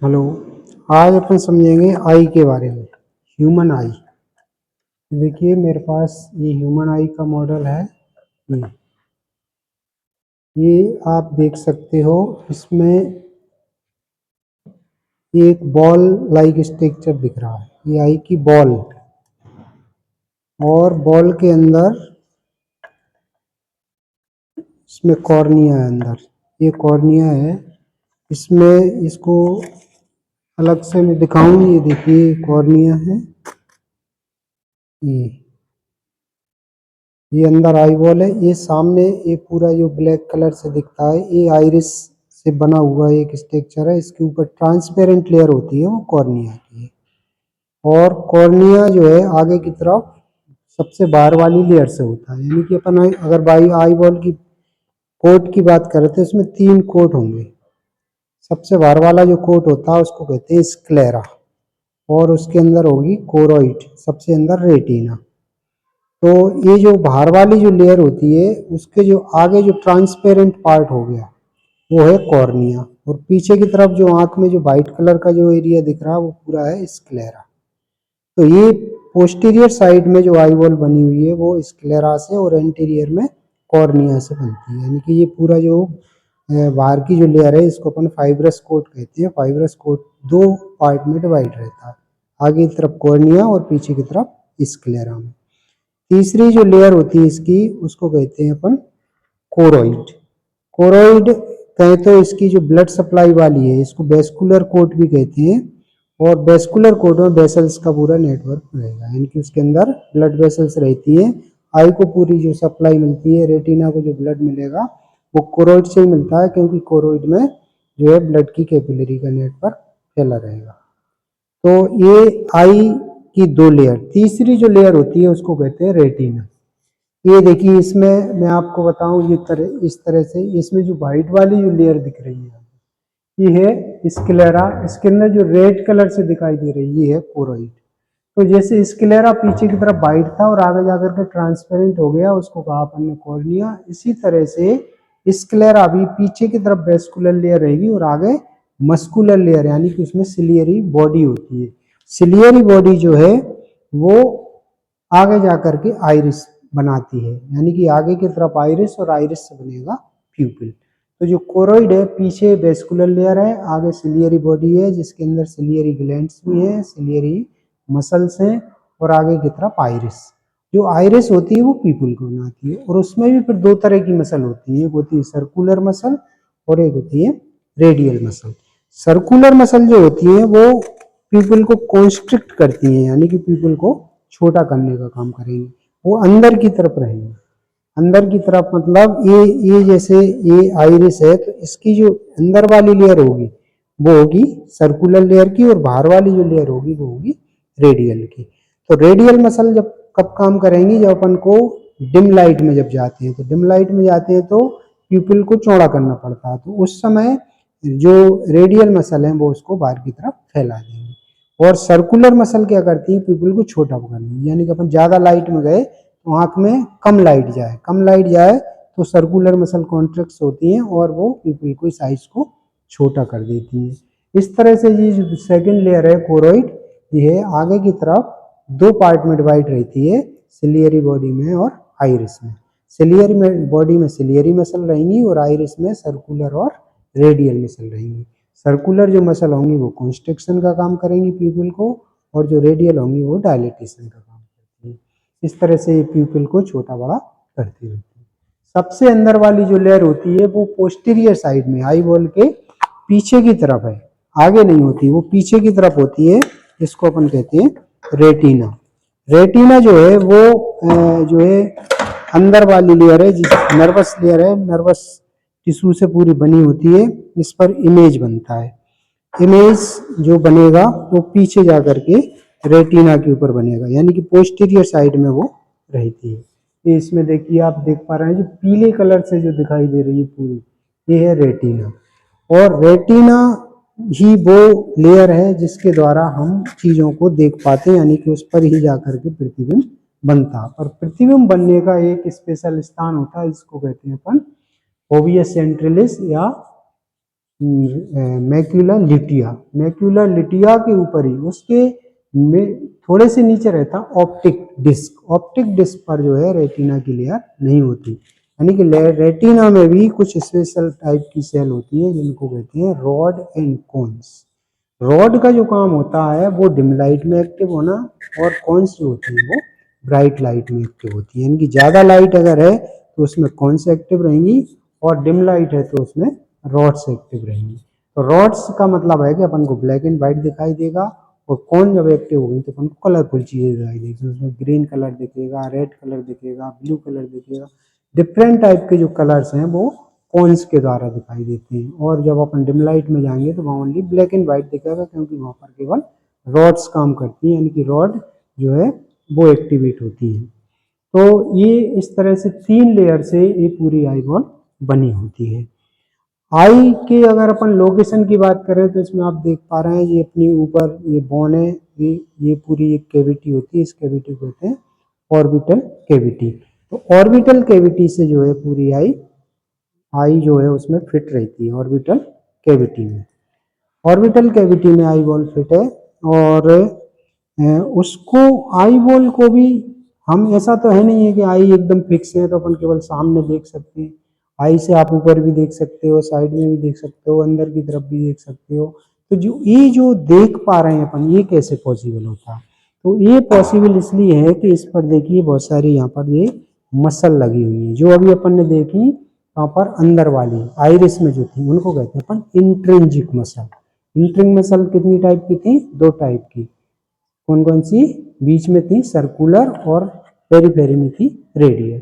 Hello. आज अपन समझेंगे आई के बारे में। ह्यूमन आई। देखिए मेरे पास ये ह्यूमन आई का मॉडल है। ये आप देख सकते हो। इसमें एक बॉल लाइक स्ट्रक्चर दिख रहा है। ये आई की बॉल, और बॉल के अंदर इसमें कॉर्निया है। अंदर ये कॉर्निया है। इसमें इसको अलग से मैं दिखाऊं। ये देखिए कॉर्निया है। ये अंदर आई बॉल है। ये सामने ये पूरा जो ब्लैक कलर से दिखता है, ये आइरिस से बना हुआ एक स्ट्रक्चर है। इसके ऊपर ट्रांसपेरेंट लेयर होती है, वो कॉर्निया की है। और कॉर्निया जो है आगे की तरफ सबसे बाहर वाली लेयर से होता है। यानी कि अपन अगर बाई आई बॉल की कोट की बात करें तो इसमें 3 कोट होंगे। सबसे बाहर वाला जो कोट होता है उसको कहते हैं स्क्लेरा, और उसके अंदर होगी कोरोइड, सबसे अंदर रेटिना। तो ये जो बाहर वाली जो लेयर होती है उसके जो आगे जो ट्रांसपेरेंट पार्ट हो गया वो है कॉर्निया, और पीछे की तरफ जो आंख में जो व्हाइट कलर का जो एरिया दिख रहा है वो पूरा है स्क्लेरा। तो ये पोस्टीरियर साइड में जो आई बॉल बनी हुई है वो स्क्लेरा से, और एंटीरियर में कॉर्निया से बनती है। यानी कि ये पूरा जो बाहर की जो लेयर है इसको अपन फाइब्रस कोट कहते हैं। फाइब्रस कोट 2 पार्ट में डिवाइड रहता है, आगे की तरफ कॉर्निया और पीछे की तरफ स्क्लेरा में। तीसरी जो लेयर होती है इसकी उसको कहते हैं अपन कोरोइड। कोरोइड कहें तो इसकी जो ब्लड सप्लाई वाली है इसको वेस्कुलर कोट भी कहते हैं। और वेस्कुलर कोट में वेसल्स का पूरा नेटवर्क रहेगा, यानी कि उसके अंदर ब्लड वेसल्स रहती है। आई को पूरी जो सप्लाई मिलती है, रेटिना को जो ब्लड मिलेगा वो कोरोइड से ही मिलता है, क्योंकि कोरोइड में जो है ब्लड की कैपिलरी का नेटवर्क फैला रहेगा। तो ये आई की 2 लेयर। तीसरी जो लेयर होती है उसको कहते हैं रेटिना। ये देखिए इसमें मैं आपको बताऊं, ये इस तरह से इसमें जो व्हाइट वाली जो लेयर दिख रही है ये है स्क्लेरा। इसके अंदर जो रेड कलर से दिखाई दे रही है ये है कोरोइड। तो जैसे स्क्लेरा पीछे की तरफ व्हाइट था और आगे जाकर के ट्रांसपेरेंट हो गया, उसको कहा अपन ने कॉर्निया। इसी तरह से स्क्लेरा भी पीछे की तरफ वेस्कुलर लेयर रहेगी और आगे मस्कुलर लेयर, यानी कि उसमें सिलियरी बॉडी होती है। सिलियरी बॉडी जो है वो आगे जाकर के आइरिस बनाती है, यानी कि आगे की तरफ आइरिस और आइरिस से बनेगा प्यूपिल। तो जो कोरोइड है पीछे वेस्कुलर लेयर है, आगे सिलियरी बॉडी है जिसके अंदर सिलियरी ग्लैंड्स भी है, सिलियरी मसल्स हैं, और आगे की तरफ आइरिस। जो आइरिस होती है वो पीपल को बनाती है। और उसमें भी फिर 2 तरह की मसल होती है, एक होती है सर्कुलर मसल और एक होती है रेडियल मसल। सर्कुलर मसल जो होती है वो पीपल को कॉन्स्ट्रिक्ट करती है, यानी कि पीपल को छोटा करने का काम करेंगे। वो अंदर की तरफ रहेंगे। अंदर की तरफ मतलब ये जैसे ये आइरिस है तो इसकी जो अंदर वाली लेयर होगी वो होगी सर्कुलर लेयर की, और बाहर वाली जो लेयर होगी वो होगी रेडियल की। तो रेडियल मसल जब कब काम करेंगी, जब अपन को डिम लाइट में जब जाते हैं, तो डिम लाइट में जाते हैं तो प्यूपिल को चौड़ा करना पड़ता है, तो उस समय जो रेडियल मसल है वो उसको बाहर की तरफ फैला देंगे। और सर्कुलर मसल क्या करती है, प्यूपिल को छोटा पकड़नी, यानी कि अपन ज्यादा लाइट में गए तो आंख में कम लाइट जाए, कम लाइट जाए तो सर्कुलर मसल कॉन्ट्रैक्ट होती हैं और वो प्यूपिल को साइज को छोटा कर देती हैं। इस तरह से ये जो सेकंड लेयर है कोरोइड, ये आगे की तरफ 2 पार्ट में डिवाइड रहती है, सिलियरी बॉडी में और आइरिस में। सिलियरी में बॉडी में सिलियरी मसल रहेंगी और आइरिस में सर्कुलर और रेडियल मसल रहेंगी। सर्कुलर जो मसल होंगी वो कॉन्स्ट्रिक्शन का काम करेंगी प्यूपिल को, और जो रेडियल होंगी वो डायलेटेशन का काम करती है। इस तरह से ये प्यूपिल को छोटा बड़ा करती रहती है। सबसे अंदर वाली जो लेयर होती है वो पोस्टीरियर साइड में आई बॉल के पीछे की तरफ है, आगे नहीं होती, वो पीछे की तरफ होती है। इसको अपन कहते हैं रेटिना। रेटिना जो है वो जो है अंदर वाली लेयर है, जिस नर्वस लेयर है, नर्वस टिश्यू से पूरी बनी होती है। इस पर इमेज बनता है। इमेज जो बनेगा वो पीछे जा करके रेटिना के ऊपर बनेगा, यानी कि पोस्टीरियर साइड में वो रहती है। ये इसमें देखिए आप देख पा रहे हैं जो पीले कलर से जो दिखाई दे रही है पूरी, ये है रेटिना। और रेटिना ही वो लेयर है जिसके द्वारा हम चीजों को देख पाते हैं, यानी कि उस पर ही जाकर के प्रतिबिंब बनता है। और प्रतिबिंब बनने का एक स्पेशल स्थान होता है, जिसको कहते हैं अपन फोविया सेंट्रलिस या मैक्यूला लिटिया, मैक्यूला लिटिया के ऊपर ही उसके में थोड़े से नीचे रहता ऑप्टिक डिस्क, ऑप्टिक डिस्क पर जो है रेटिना की लेयर नहीं होती, यानी कि रेटिना में भी कुछ स्पेशल टाइप की सेल होती है जिनको कहते हैं रॉड एंड कोन्स। रॉड का जो काम होता है वो डिम लाइट में एक्टिव होना, और कौन जो होती है वो ब्राइट लाइट में एक्टिव होती है, यानी कि ज़्यादा लाइट अगर है तो उसमें कौन से एक्टिव रहेंगी, और डिम लाइट है तो उसमें रॉड्स एक्टिव रहेंगी। तो रॉड्स का मतलब है कि अपन को ब्लैक एंड व्हाइट दिखाई देगा, और कौन जब एक्टिव होगी तो अपन को कलरफुल चीज़ें दिखाई देगी, उसमें ग्रीन कलर दिखेगा, रेड कलर दिखेगा, ब्लू कलर दिखेगा, डिफरेंट टाइप के जो कलर्स हैं वो कॉन्स के द्वारा दिखाई देते हैं। और जब अपन डिम लाइट में जाएंगे तो वहाँ ओनली ब्लैक एंड व्हाइट दिखेगा, क्योंकि वहाँ पर केवल रॉड्स काम करती हैं, यानी कि रॉड जो है वो एक्टिवेट होती है। तो ये इस तरह से 3 लेयर से ये पूरी आई बॉल बनी होती है। आई के अगर अपन लोकेशन की बात करें तो इसमें आप देख पा रहे हैं ये अपनी ऊपर ये बोन है, ये पूरी एक कैविटी होती है, इस कैविटी को कहते हैं ऑर्बिटल कैविटी। तो ऑर्बिटल कैविटी से जो है पूरी आई जो है उसमें फिट रहती है ऑर्बिटल कैविटी में। ऑर्बिटल कैविटी में आई बॉल फिट है, और उसको आई बॉल को भी हम ऐसा तो है नहीं है कि आई एकदम फिक्स है तो अपन केवल सामने देख सकते हैं, आई से आप ऊपर भी देख सकते हो, साइड में भी देख सकते हो, अंदर की तरफ भी देख सकते हो। तो जो देख पा रहे हैं अपन, ये कैसे पॉसिबल होता है? तो ये पॉसिबल इसलिए है कि इस पर देखिए बहुत सारी यहाँ पर ये मसल लगी हुई है, जो अभी अपन ने देखी यहाँ पर अंदर वाली आइरिस में जो थी उनको कहते हैं अपन इंट्रिंजिक मसल। इंट्रिंग मसल कितनी टाइप की थी? 2 टाइप की। कौन कौन सी? बीच में थी सर्कुलर, और पेरीफेरी में थी रेडियल।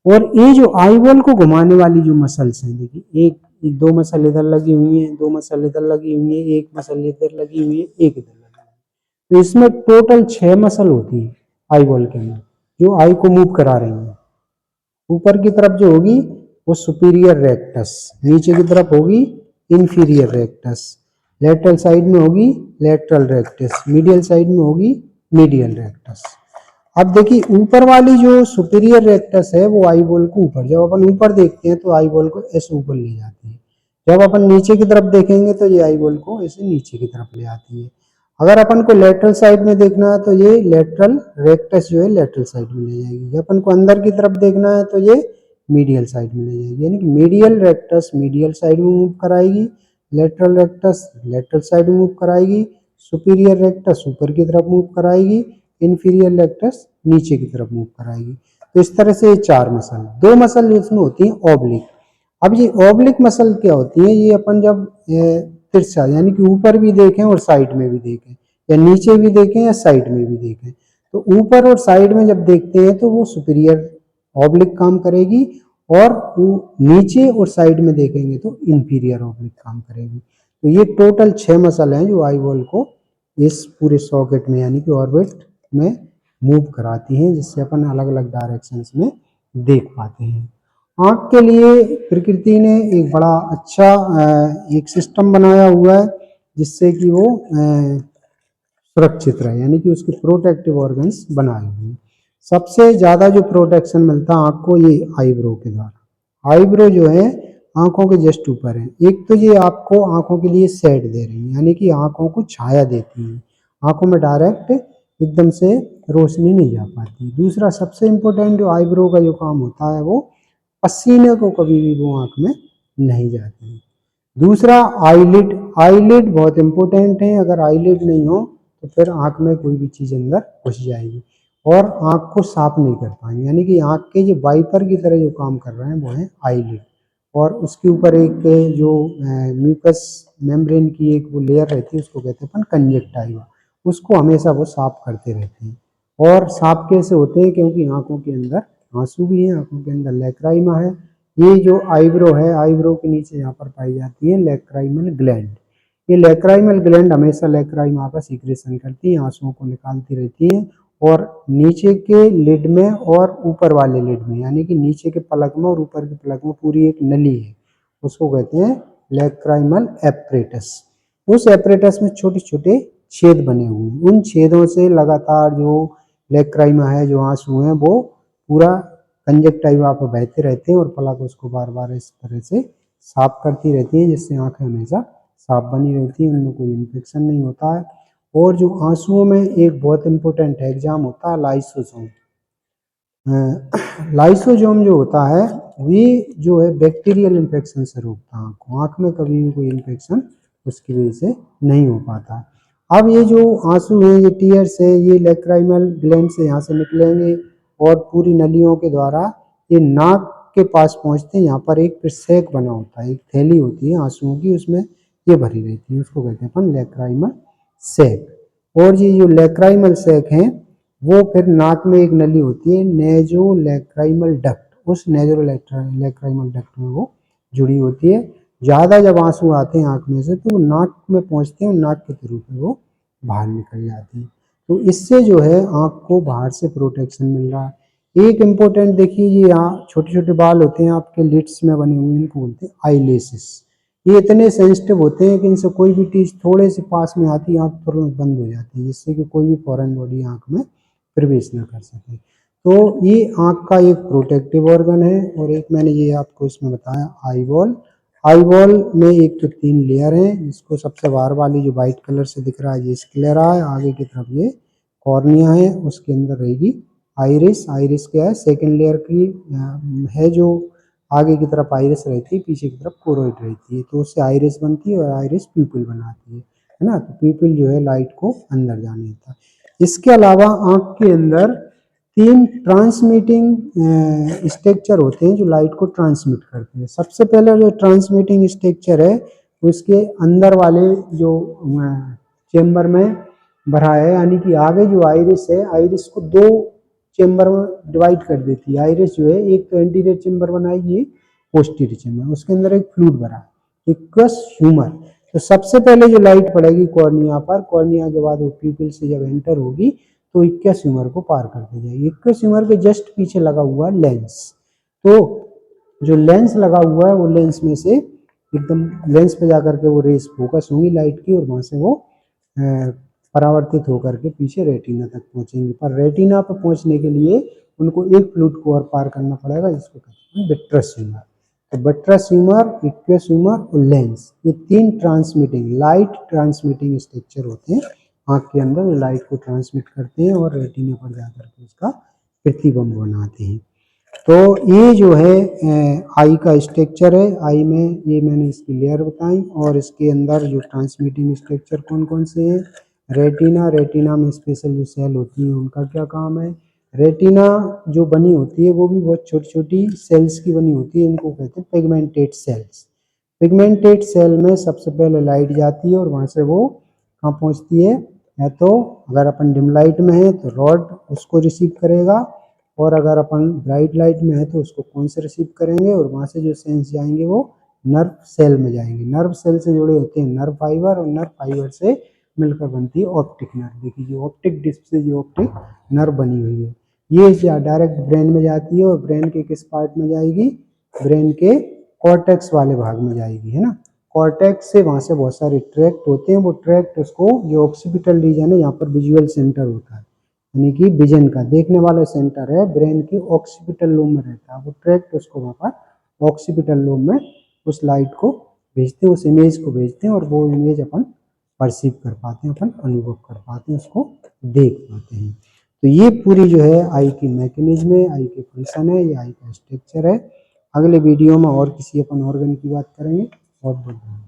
और ये जो आई बॉल को घुमाने वाली जो मसल्स हैं, देखिए एक 2 मसल इधर लगी हुई है, 2 मसल इधर लगी हुई है, एक मसल इधर लगी हुई है, एक इधर लगी हुई है। तो इसमें टोटल 6 मसल होती है आई बॉल के अंदर, जो आई को मूव करा रही है। ऊपर की तरफ जो होगी वो सुपीरियर रेक्टस, नीचे की तरफ होगी इंफीरियर रेक्टस, लेटरल साइड में होगी लेटरल रेक्टस, मीडियल साइड में होगी मीडियल रेक्टस। अब देखिए ऊपर वाली जो सुपीरियर रेक्टस है वो आई बॉल को ऊपर, जब अपन ऊपर देखते हैं तो आई बॉल को ऐसे ऊपर ले जाती है, जब अपन नीचे की तरफ देखेंगे तो ये आई बॉल को ऐसे नीचे की तरफ ले आती है। अगर अपन को लेटरल साइड में देखना है तो ये लेटरल रेक्टस जो है लेटरल साइड में ले जाएगी, जब अपन को अंदर की तरफ देखना है तो ये मीडियल साइड में ले जाएगी, यानी कि मीडियल रेक्टस मीडियल साइड में मूव कराएगी, लेटरल रेक्टस लेटरल साइड में मूव कराएगी, सुपीरियर रेक्टस ऊपर की तरफ मूव कराएगी, इंफीरियर रेक्टस नीचे की तरफ मूव कराएगी। तो इस तरह से ये 4 मसल, 2 मसल इसमें होती है ऑब्लिक। अब ये ऑब्लिक मसल क्या होती है? ये अपन जब तिरछा यानी कि ऊपर भी देखें और साइड में भी देखें, या नीचे भी देखें या साइड में भी देखें, तो ऊपर और साइड में जब देखते हैं तो वो सुपीरियर ऑब्लिक काम करेगी, और नीचे और साइड में देखेंगे तो इंफीरियर ऑब्लिक काम करेगी। तो ये टोटल 6 मसल हैं जो आई बॉल को इस पूरे सॉकेट में यानी कि ऑर्बिट में मूव कराती हैं, जिससे अपन अलग अलग डायरेक्शंस में देख पाते हैं। आँख के लिए प्रकृति ने एक बड़ा अच्छा एक सिस्टम बनाया हुआ है, जिससे कि वो सुरक्षित रहे, यानी कि उसके प्रोटेक्टिव ऑर्गन्स बनाए हुए हैं। सबसे ज़्यादा जो प्रोटेक्शन मिलता है आँख को, ये आईब्रो के द्वारा। आईब्रो जो है आँखों के जस्ट ऊपर है। एक तो ये आपको आँखों के लिए शेड दे रही है, यानी कि आँखों को छाया देती है, आँखों में डायरेक्ट एकदम से रोशनी नहीं जा पाती। दूसरा सबसे इम्पोर्टेंट जो आईब्रो का जो काम होता है वो पसीने को कभी भी वो आँख में नहीं जाती। दूसरा आईलिड, आईलिड बहुत इंपॉर्टेंट है, अगर आईलिड नहीं हो तो फिर आँख में कोई भी चीज़ अंदर घुस जाएगी और आँख को साफ नहीं कर पाएंगे, यानी कि आँख के जो वाइपर की तरह जो काम कर रहे हैं वो है आईलिड। और उसके ऊपर एक जो म्यूकस मेम्ब्रेन की एक वो लेयर रहती है उसको कहते हैं अपन कंजक्टाइवा, उसको हमेशा वो साफ करते रहते हैं। और साफ कैसे होते हैं? क्योंकि आँखों के अंदर आंसू भी है, आँखों के अंदर लैक्राइमा है। ये जो आईब्रो है, आईब्रो के नीचे यहाँ पर पाई जाती है लैक्राइमल ग्लैंड। ये लैक्राइमल ग्लैंड हमेशा लैक्राइमा का सीक्रेशन करती है, आंसुओं को निकालती रहती है, और नीचे के लिड में और ऊपर वाले लिड में, यानी कि नीचे के पलक में और ऊपर के पलक में पूरी एक नली है, उसको कहते हैं लैक्राइमल एपरेटस। उस एपरेटस में छोटे छोटे छेद बने हुए हैं, उन छेदों से लगातार जो लैक्राइमा है, जो आंसू हैं, वो पूरा कंजक्टाइवा पर बहते रहते हैं और पलक उसको बार बार इस तरह से साफ करती रहती है, जिससे आंखें हमेशा साफ बनी रहती है, उनमें कोई इन्फेक्शन नहीं होता है। और जो आंसुओं में एक बहुत इंपॉर्टेंट एग्जाम होता है लाइसोसोम। लाइसोसोम जो होता है वे जो है बैक्टीरियल इन्फेक्शन से रोकता है आँख को, आँख में कभी भी कोई इन्फेक्शन उसकी वजह से नहीं हो पाता। अब ये जो आंसू हैं, ये टीयर्स है, ये लैक्राइमल ग्लैंड से यहाँ से निकलेंगे और पूरी नलियों के द्वारा ये नाक के पास पहुँचते हैं। यहाँ पर एक सेक बना होता है, एक थैली होती है आंसुओं की, उसमें ये भरी रहती है, उसको कहते हैं अपन लैक्राइमल सैक। और ये जो लैक्राइमल सैक हैं वो फिर नाक में एक नली होती है नेज़ोलैक्राइमल डक्ट, उस नेज़ोलैक्राइमल डक्ट में वो जुड़ी होती है। ज़्यादा जब आंसू आते हैं आँख में से तो वो नाक में पहुँचते हैं और नाक के थ्रू फिर वो बाहर निकल जाती है। तो इससे जो है आँख को बाहर से प्रोटेक्शन मिल रहा है। एक इम्पोर्टेंट देखिए, ये यहाँ छोटे छोटे बाल होते हैं आपके लिड्स में बने हुए, इनको बोलते हैं आईलेसिस। ये इतने सेंसिटिव होते हैं कि इनसे कोई भी चीज़ थोड़े से पास में आती है आँख तुरंत बंद हो जाती है, जिससे कि कोई भी फॉरेन बॉडी आँख में प्रवेश न कर सके। तो ये आँख का एक प्रोटेक्टिव ऑर्गन है। और एक मैंने ये आपको इसमें बताया आई बॉल। आई बॉल में एक तो 3 लेयर हैं, जिसको सबसे बाहर वाली जो वाइट कलर से दिख रहा है ये स्क्लेरा है, आगे की तरफ ये कॉर्निया है, उसके अंदर रहेगी आइरिस। आइरिस क्या है, सेकेंड लेयर की है, जो आगे की तरफ आइरिस रहती है, पीछे की तरफ कोरोइड रहती है, तो उससे आइरिस बनती है और आइरिस प्यूपिल बनाती है ना। तो प्यूपिल जो है लाइट को अंदर जाने देता है। इसके अलावा आँख के अंदर 3 ट्रांसमिटिंग स्ट्रक्चर होते हैं जो लाइट को ट्रांसमिट करते हैं। सबसे पहले जो ट्रांसमिटिंग स्ट्रक्चर है उसके अंदर वाले जो चेम्बर में भरा है, यानी कि आगे जो आइरिस है, आइरिस को 2 चेम्बर में डिवाइड कर देती है। आइरिस जो है एक तो एंटीरियर चेम्बर बनाएगी, पोस्टीरियर चेम्बर, उसके अंदर एक फ्लूइड भरा है, एक्वस ह्यूमर। तो सबसे पहले जो लाइट पड़ेगी कॉर्निया पर, कॉर्निया के बाद वो प्यूपिल से जब एंटर होगी तो एक्वस ह्यूमर को पार करते जाएगी। एक्वस ह्यूमर के जस्ट पीछे लगा हुआ है लेंस। तो जो लेंस लगा हुआ है वो लेंस में से एकदम लेंस पे जाकर के वो रेस फोकस होंगी लाइट की, और वहां से वो परावर्तित होकर के पीछे रेटिना तक पहुंचेंगे। पर रेटिना पर पहुंचने के लिए उनको एक फ्लूइड को और पार करना पड़ेगा, जिसको कहते हैं विट्रस ह्यूमर। तो विट्रस ह्यूमर, एक्वस ह्यूमर और लेंस, ये 3 ट्रांसमिटिंग लाइट ट्रांसमिटिंग स्ट्रक्चर होते हैं आँख के अंदर, लाइट को ट्रांसमिट करते हैं और रेटिना पर जाकर के उसका प्रतिबिंब बनाते हैं। तो ये जो है आई का स्ट्रक्चर है। आई में ये मैंने इसकी लेयर बताई, और इसके अंदर जो ट्रांसमिटिंग स्ट्रक्चर कौन कौन से हैं। रेटिना, रेटिना में स्पेशल जो सेल होती हैं उनका क्या काम है। रेटिना जो बनी होती है वो भी बहुत छोटी छोटी सेल्स की बनी होती है, इनको कहते हैं पिगमेंटेड सेल्स। पिगमेंटेड सेल में सबसे पहले लाइट जाती है और वहाँ से वो कहाँ पहुँचती है, या तो अगर अपन डिम लाइट में है तो रॉड उसको रिसीव करेगा, और अगर अपन ब्राइट लाइट में है तो उसको कौन से रिसीव करेंगे, और वहाँ से जो सेंस जाएंगे वो नर्व सेल में जाएंगे। नर्व सेल से जुड़े होते हैं नर्व फाइबर, और नर्व फाइबर से मिलकर बनती है ऑप्टिक नर्व। देखिए जो ऑप्टिक डिस्क से जो ऑप्टिक नर्व बनी हुई है, ये डायरेक्ट ब्रेन में जाती है, और ब्रेन के किस पार्ट में जाएगी, ब्रेन के कॉर्टेक्स वाले भाग में जाएगी, है ना। कॉर्टेक्स से वहाँ से बहुत सारे ट्रैक्ट होते हैं, वो ट्रैक्ट उसको, जो ऑक्सीपिटल रीजन है, यहाँ पर विजुअल सेंटर होता है, यानी कि विजन का देखने वाला सेंटर है, ब्रेन के ऑक्सीपिटल लोब में रहता है, वो ट्रैक्ट उसको वहाँ पर ऑक्सीपिटल लोब में उस लाइट को भेजते हैं, उस इमेज को भेजते हैं, और वो इमेज अपन परसीव कर पाते हैं, अपन अनुभव कर पाते हैं, उसको देख पाते हैं। तो ये पूरी जो है आई की मैकेनिज्म है, आई के फंक्शन है, ये आई का स्ट्रक्चर है। अगले वीडियो में और किसी अपन ऑर्गन की बात करेंगे। बहुत बहुत धन्यवाद।